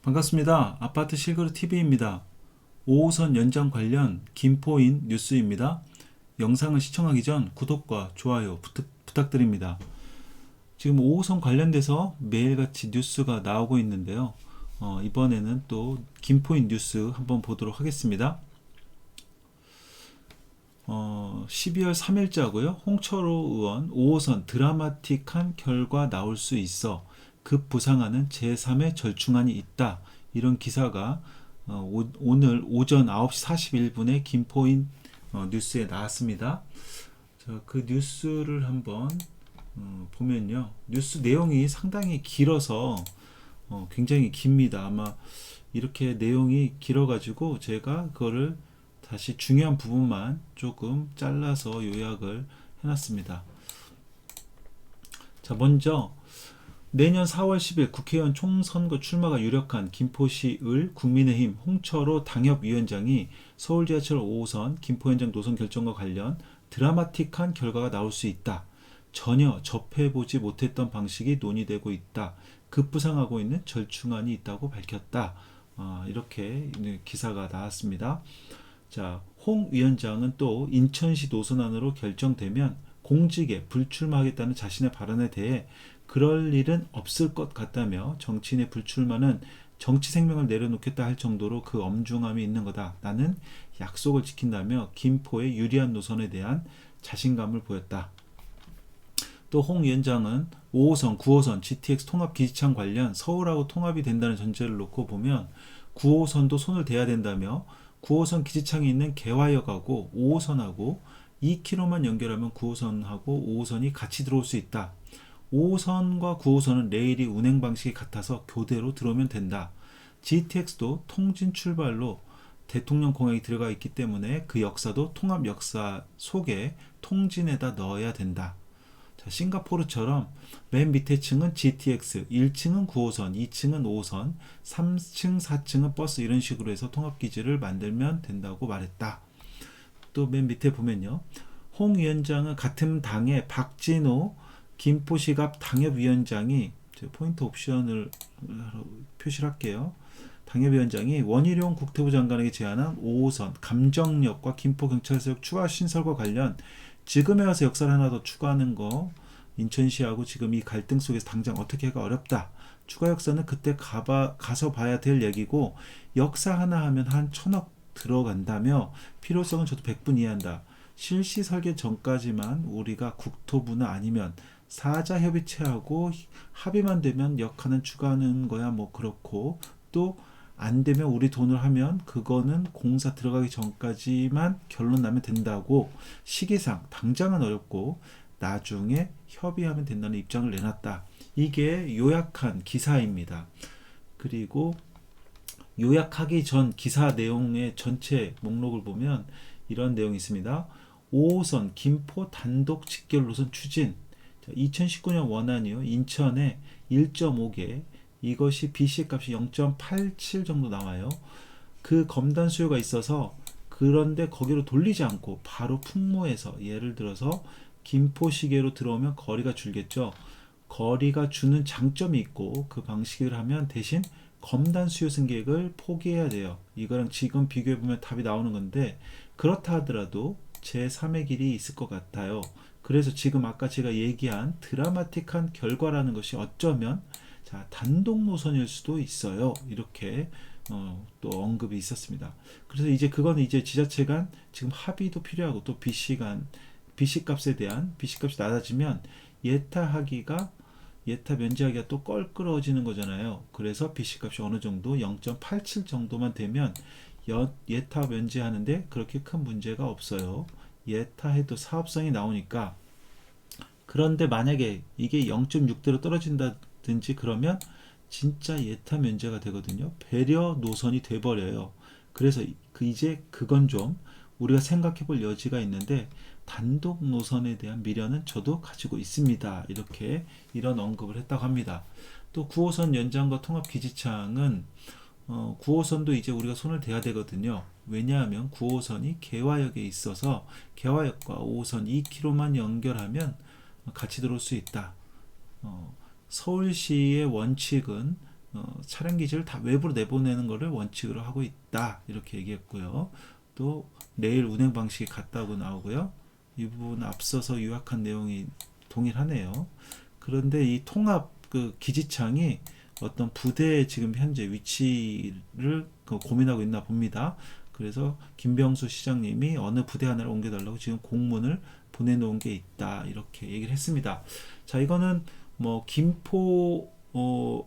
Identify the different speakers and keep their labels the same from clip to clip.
Speaker 1: 반갑습니다. 아파트 실거래 TV입니다. 5호선 연장 관련 김포인 뉴스입니다. 영상을 시청하기 전 구독과 좋아요 부탁드립니다. 지금 5호선 관련돼서 매일같이 뉴스가 나오고 있는데요. 이번에는 또 김포인 뉴스 한번 보도록 하겠습니다. 12월 3일자고요. 홍철호 의원 5호선 드라마틱한 결과 나올 수 있어 급 부상하는 제3의 절충안이 있다. 이런 기사가 오늘 오전 9시 41분에 김포인 뉴스에 나왔습니다. 자, 그 뉴스를 한번 보면요. 뉴스 내용이 상당히 길어서 굉장히 깁니다. 아마 이렇게 내용이 길어가지고 제가 그거를 다시 중요한 부분만 조금 잘라서 요약을 해놨습니다. 자, 먼저 내년 4월 10일 국회의원 총선거 출마가 유력한 김포시을 국민의힘 홍철호 당협위원장이 서울지하철 5호선 김포현장 노선 결정과 관련 드라마틱한 결과가 나올 수 있다. 전혀 접해보지 못했던 방식이 논의되고 있다. 급부상하고 있는 절충안이 있다고 밝혔다. 이렇게 기사가 나왔습니다. 자, 홍 위원장은 또 인천시 노선안으로 결정되면 공직에 불출마하겠다는 자신의 발언에 대해 그럴 일은 없을 것 같다며 정치인의 불출마는 정치 생명을 내려놓겠다 할 정도로 그 엄중함이 있는 거다. 나는 약속을 지킨다며 김포의 유리한 노선에 대한 자신감을 보였다. 또 홍 위원장은 5호선, 9호선 GTX 통합 기지창 관련 서울하고 통합이 된다는 전제를 놓고 보면 9호선도 손을 대야 된다며 9호선 기지창이 있는 개화역하고 5호선하고 2km만 연결하면 9호선하고 5호선이 같이 들어올 수 있다. 5호선과 9호선은 레일이 운행 방식이 같아서 교대로 들어오면 된다. GTX도 통진 출발로 대통령 공약이 들어가 있기 때문에 그 역사도 통합 역사 속에 통진에다 넣어야 된다. 자, 싱가포르처럼 맨 밑에 층은 GTX, 1층은 9호선, 2층은 5호선, 3층, 4층은 버스 이런 식으로 해서 통합기지를 만들면 된다고 말했다. 또 맨 밑에 보면요. 홍 위원장은 같은 당의 박진호 김포시갑 당협위원장이 포인트 옵션을 표시를 할게요. 당협위원장이 원희룡 국토부 장관에게 제안한 5호선 감정역과 김포경찰서역 추가 신설과 관련 지금에 와서 역사를 하나 더 추가하는 거 인천시하고 지금 이 갈등 속에서 당장 어떻게 하기가 어렵다. 추가 역사는 그때 가서 봐야 될 얘기고 역사 하나 하면 한 1,000억 들어간다며 필요성은 저도 100분 이해한다. 실시 설계 전까지만 우리가 국토부나 아니면 사자협의체하고 합의만 되면 역하는 추가하는 거야 뭐 그렇고 또 안 되면 우리 돈을 하면 그거는 공사 들어가기 전까지만 결론 나면 된다고 시기상 당장은 어렵고 나중에 협의하면 된다는 입장을 내놨다. 이게 요약한 기사입니다. 그리고 요약하기 전 기사 내용의 전체 목록을 보면 이런 내용이 있습니다. 5호선 김포 단독 직결 노선 추진 2019년 원안이요. 인천에 1.5개 이것이 BC 값이 0.87 정도 나와요. 그 검단 수요가 있어서 그런데 거기로 돌리지 않고 바로 풍무에서 예를 들어서 김포시계로 들어오면 거리가 줄겠죠. 거리가 주는 장점이 있고 그 방식을 하면 대신 검단 수요 승객을 포기해야 돼요. 이거랑 지금 비교해보면 답이 나오는 건데 그렇다 하더라도 제3의 길이 있을 것 같아요. 그래서 지금 아까 제가 얘기한 드라마틱한 결과라는 것이 어쩌면 단독 노선일 수도 있어요. 이렇게 또 언급이 있었습니다. 그래서 이제 그거는 이제 지자체 간 지금 합의도 필요하고 또 BC 값에 대한 BC 값이 낮아지면 예타 면제하기가 또 껄끄러워지는 거잖아요. 그래서 BC 값이 어느 정도 0.87 정도만 되면 예타 면제하는데 그렇게 큰 문제가 없어요. 예타해도 사업성이 나오니까. 그런데 만약에 이게 0.6대로 떨어진다든지 그러면 진짜 예타 면제가 되거든요. 배려 노선이 돼버려요. 그래서 이제 그건 좀 우리가 생각해 볼 여지가 있는데 단독 노선에 대한 미련은 저도 가지고 있습니다. 이렇게 이런 언급을 했다고 합니다. 또 9호선 연장과 통합 기지창은 9호선도 이제 우리가 손을 대야 되거든요. 왜냐하면 9호선이 개화역에 있어서 개화역과 5호선 2km만 연결하면 같이 들어올 수 있다. 서울시의 원칙은 차량 기지를 다 외부로 내보내는 것을 원칙으로 하고 있다 이렇게 얘기했고요. 또 레일 운행 방식이 같다고 나오고요. 이 부분 앞서서 요약한 내용이 동일하네요. 그런데 이 통합 그 기지창이 어떤 부대의 지금 현재 위치를 고민하고 있나 봅니다. 그래서 김병수 시장님이 어느 부대 하나를 옮겨달라고 지금 공문을 보내놓은 게 있다 이렇게 얘기를 했습니다. 자, 이거는 뭐 김포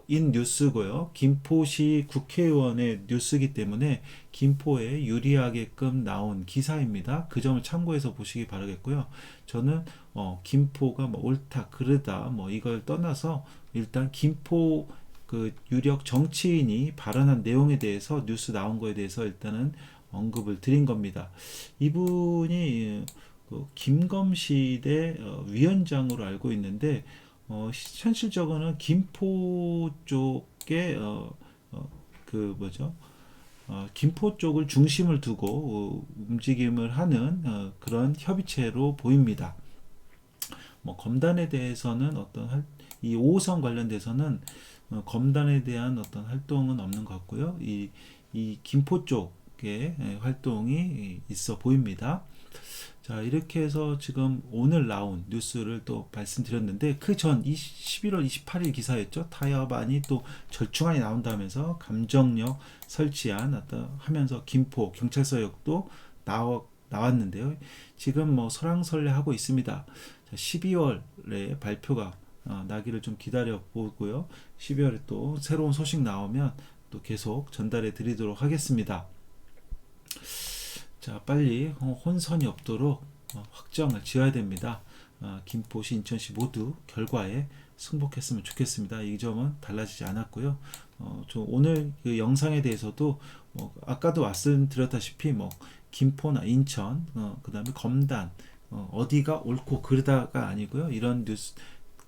Speaker 1: 인 뉴스고요. 김포시 국회의원의 뉴스이기 때문에 김포에 유리하게끔 나온 기사입니다. 그 점을 참고해서 보시기 바라겠고요. 저는 김포가 뭐 옳다 그르다 뭐 이걸 떠나서 일단 김포 그 유력 정치인이 발언한 내용에 대해서 뉴스 나온 거에 대해서 일단은 언급을 드린 겁니다. 이분이 그 김검실의 위원장으로 알고 있는데 현실적으로는 김포 쪽에 그 뭐죠? 김포 쪽을 중심을 두고 움직임을 하는 그런 협의체로 보입니다. 뭐 검단에 대해서는 이 5호선 관련돼서는 검단에 대한 어떤 활동은 없는 것 같고요. 이 김포 쪽에 활동이 있어 보입니다. 자, 이렇게 해서 지금 오늘 나온 뉴스를 또 말씀드렸는데 그 전 11월 28일 기사였죠. 타협안이 또 절충안이 나온다면서 감정역 설치안 하면서 김포 경찰서역도 나왔는데요. 지금 뭐 설왕설래 하고 있습니다. 자, 12월에 발표가 나기를 좀 기다려 보고요. 12월에 또 새로운 소식 나오면 또 계속 전달해 드리도록 하겠습니다. 자, 빨리 혼선이 없도록 확정을 지어야 됩니다. 김포시, 인천시 모두 결과에 승복했으면 좋겠습니다. 이 점은 달라지지 않았고요. 오늘 그 영상에 대해서도 아까도 말씀드렸다시피 김포나 인천, 그 다음에 검단 어디가 옳고 그르다가 아니고요. 이런 뉴스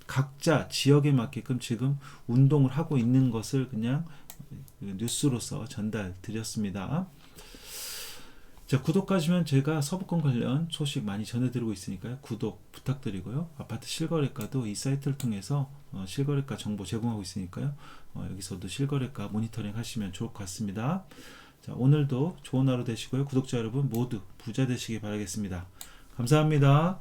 Speaker 1: 각자 지역에 맞게끔 지금 운동을 하고 있는 것을 그냥 뉴스로서 전달 드렸습니다. 자, 구독하시면 제가 서부권 관련 소식 많이 전해드리고 있으니까요. 구독 부탁드리고요. 아파트 실거래가도 이 사이트를 통해서 실거래가 정보 제공하고 있으니까요. 여기서도 실거래가 모니터링 하시면 좋을 것 같습니다. 자, 오늘도 좋은 하루 되시고요. 구독자 여러분 모두 부자 되시기 바라겠습니다. 감사합니다.